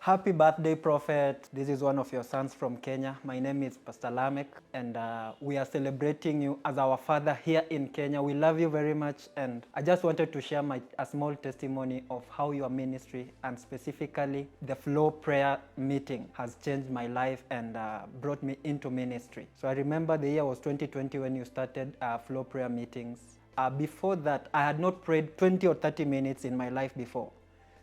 Happy birthday, Prophet. This is one of your sons from Kenya. My name is Pastor Lamek, and we are celebrating you as our father here in Kenya. We love you very much, and I just wanted to share a small testimony of how your ministry, and specifically the Flow Prayer meeting, has changed my life and brought me into ministry. So I remember the year was 2020 when you started Flow Prayer meetings. Before that, I had not prayed 20 or 30 minutes in my life before.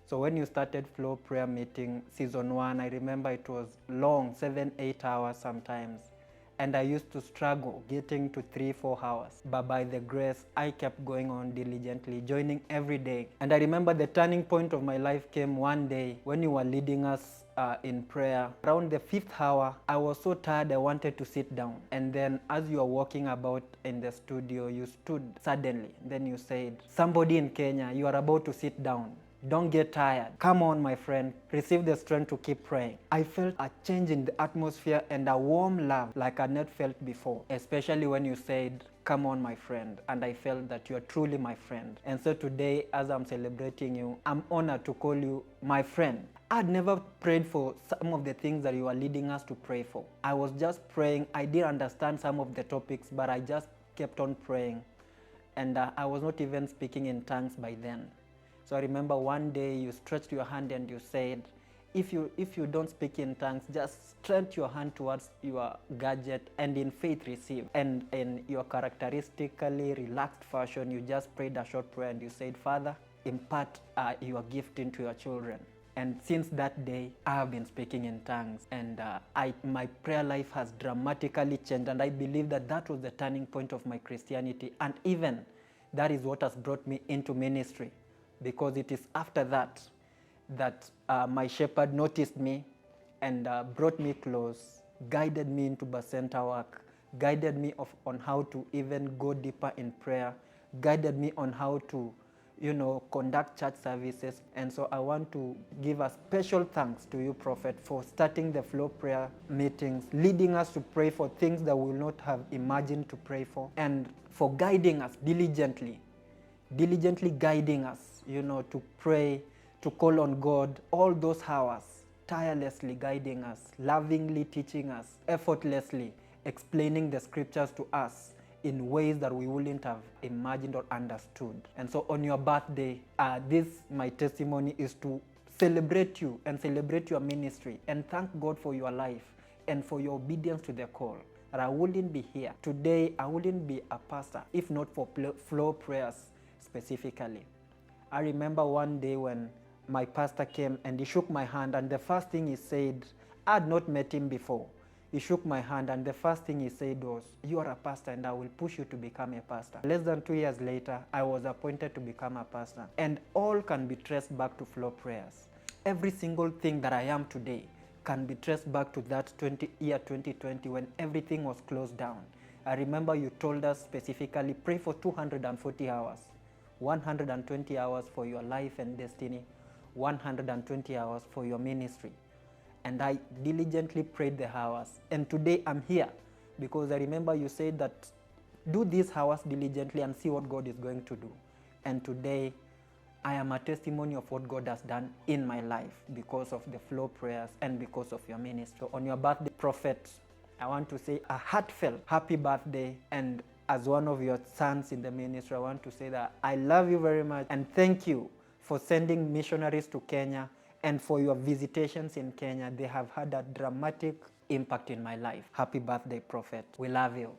So when you started Flow Prayer Meeting Season 1, I remember it was long, 7-8 hours sometimes. And I used to struggle getting to 3-4 hours. But by the grace, I kept going on diligently, joining every day. And I remember the turning point of my life came one day when you were leading us in prayer. Around the 5th hour, I was so tired I wanted to sit down. And then as you were walking about in the studio, you stood suddenly. Then you said, "Somebody in Kenya, you are about to sit down. Don't get tired. Come on, my friend. Receive the strength to keep praying." I felt a change in the atmosphere and a warm love like I had not felt before, especially when you said, "Come on, my friend." And I felt that you are truly my friend. And so today, as I'm celebrating you, I'm honored to call you my friend. I'd never prayed for some of the things that you are leading us to pray for. I was just praying. I didn't understand some of the topics, but I just kept on praying. And I was not even speaking in tongues by then. So I remember one day you stretched your hand and you said, if you don't speak in tongues, just stretch your hand towards your gadget and in faith receive. And in your characteristically relaxed fashion, you just prayed a short prayer and you said, "Father, impart your gift into your children." And since that day, I have been speaking in tongues, and my prayer life has dramatically changed. And I believe that that was the turning point of my Christianity. And even that is what has brought me into ministry. Because it is after that my shepherd noticed me and brought me close, guided me into Bacenta work, guided me on how to even go deeper in prayer, guided me on how to, conduct church services. And so I want to give a special thanks to you, Prophet, for starting the Flow Prayer meetings, leading us to pray for things that we will not have imagined to pray for, and for guiding us diligently guiding us, to pray, to call on God, all those hours, tirelessly guiding us, lovingly teaching us, effortlessly explaining the scriptures to us in ways that we wouldn't have imagined or understood. And so on your birthday, my testimony is to celebrate you and celebrate your ministry and thank God for your life and for your obedience to the call. That I wouldn't be here today, I wouldn't be a pastor if not for Flow Prayers specifically. I remember one day when my pastor came and he shook my hand, and the first thing he said, I had not met him before. He shook my hand and the first thing he said was, "You are a pastor and I will push you to become a pastor." Less than 2 years later, I was appointed to become a pastor. And all can be traced back to Flow Prayers. Every single thing that I am today can be traced back to that year 2020 when everything was closed down. I remember you told us specifically, pray for 240 hours. 120 hours for your life and destiny, 120 hours for your ministry. And I diligently prayed the hours. And today I'm here because I remember you said that do these hours diligently and see what God is going to do. And today I am a testimony of what God has done in my life because of the Flow Prayers and because of your ministry. So on your birthday, Prophet, I want to say a heartfelt happy birthday. And as one of your sons in the ministry, I want to say that I love you very much and thank you for sending missionaries to Kenya and for your visitations in Kenya. They have had a dramatic impact in my life. Happy birthday, Prophet. We love you.